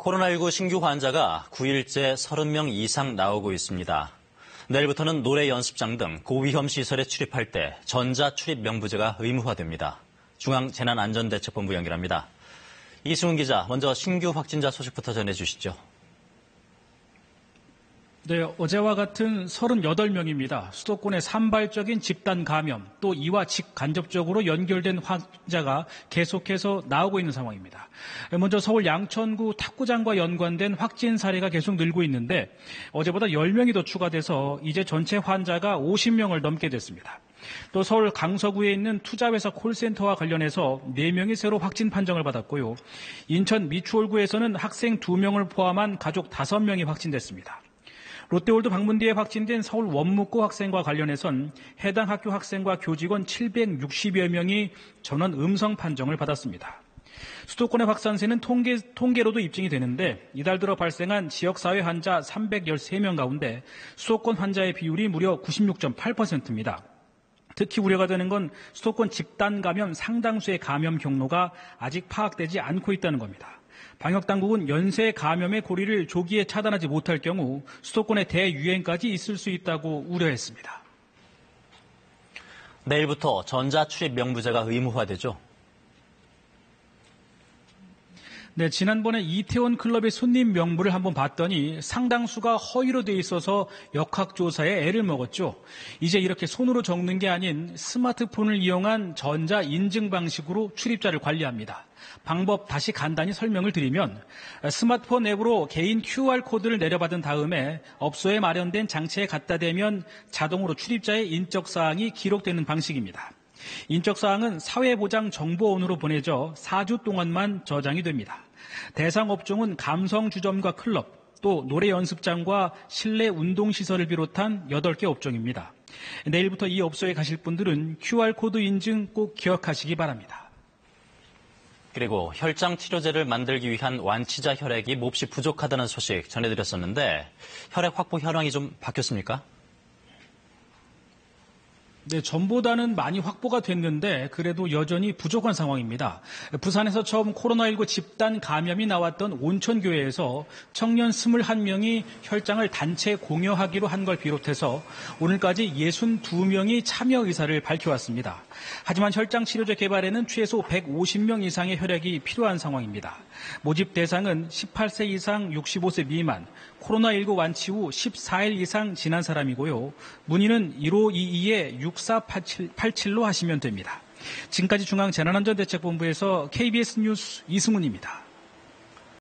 코로나19 신규 환자가 9일째 30명 이상 나오고 있습니다. 내일부터는 노래 연습장 등 고위험 시설에 출입할 때 전자 출입 명부제가 의무화됩니다. 중앙재난안전대책본부 연결합니다. 이승훈 기자, 먼저 신규 확진자 소식부터 전해주시죠. 네, 어제와 같은 38명입니다. 수도권의 산발적인 집단 감염, 또 이와 직간접적으로 연결된 환자가 계속해서 나오고 있는 상황입니다. 먼저 서울 양천구 탁구장과 연관된 확진 사례가 계속 늘고 있는데 어제보다 10명이 더 추가돼서 이제 전체 환자가 50명을 넘게 됐습니다. 또 서울 강서구에 있는 투자회사 콜센터와 관련해서 4명이 새로 확진 판정을 받았고요. 인천 미추홀구에서는 학생 2명을 포함한 가족 5명이 확진됐습니다. 롯데월드 방문디에 확진된 서울 원무고 학생과 관련해선 해당 학교 학생과 교직원 760여 명이 전원 음성 판정을 받았습니다. 수도권의 확산세는 통계로도 입증이 되는데 이달 들어 발생한 지역사회 환자 313명 가운데 수도권 환자의 비율이 무려 96.8%입니다. 특히 우려가 되는 건 수도권 집단 감염 상당수의 감염 경로가 아직 파악되지 않고 있다는 겁니다. 방역당국은 연쇄 감염의 고리를 조기에 차단하지 못할 경우 수도권의 대유행까지 있을 수 있다고 우려했습니다. 내일부터 전자출입 명부제가 의무화되죠? 네, 지난번에 이태원 클럽의 손님 명부를 한번 봤더니 상당수가 허위로 돼 있어서 역학조사에 애를 먹었죠. 이제 이렇게 손으로 적는 게 아닌 스마트폰을 이용한 전자인증 방식으로 출입자를 관리합니다. 방법 다시 간단히 설명을 드리면 스마트폰 앱으로 개인 QR코드를 내려받은 다음에 업소에 마련된 장치에 갖다 대면 자동으로 출입자의 인적사항이 기록되는 방식입니다. 인적사항은 사회보장정보원으로 보내져 4주 동안만 저장이 됩니다. 대상 업종은 감성주점과 클럽, 또 노래 연습장과 실내 운동시설을 비롯한 8개 업종입니다. 내일부터 이 업소에 가실 분들은 QR코드 인증 꼭 기억하시기 바랍니다. 그리고 혈장 치료제를 만들기 위한 완치자 혈액이 몹시 부족하다는 소식 전해드렸었는데 혈액 확보 현황이 좀 바뀌었습니까? 네, 전보다는 많이 확보가 됐는데 그래도 여전히 부족한 상황입니다. 부산에서 처음 코로나19 집단 감염이 나왔던 온천교회에서 청년 21명이 혈장을 단체 공여하기로 한 걸 비롯해서 오늘까지 62명이 참여 의사를 밝혀왔습니다. 하지만 혈장 치료제 개발에는 최소 150명 이상의 혈액이 필요한 상황입니다. 모집 대상은 18세 이상 65세 미만, 코로나19 완치 후 14일 이상 지난 사람이고요. 문의는 1522-6487로 하시면 됩니다. 지금까지 중앙재난안전대책본부에서 KBS 뉴스 이승훈입니다.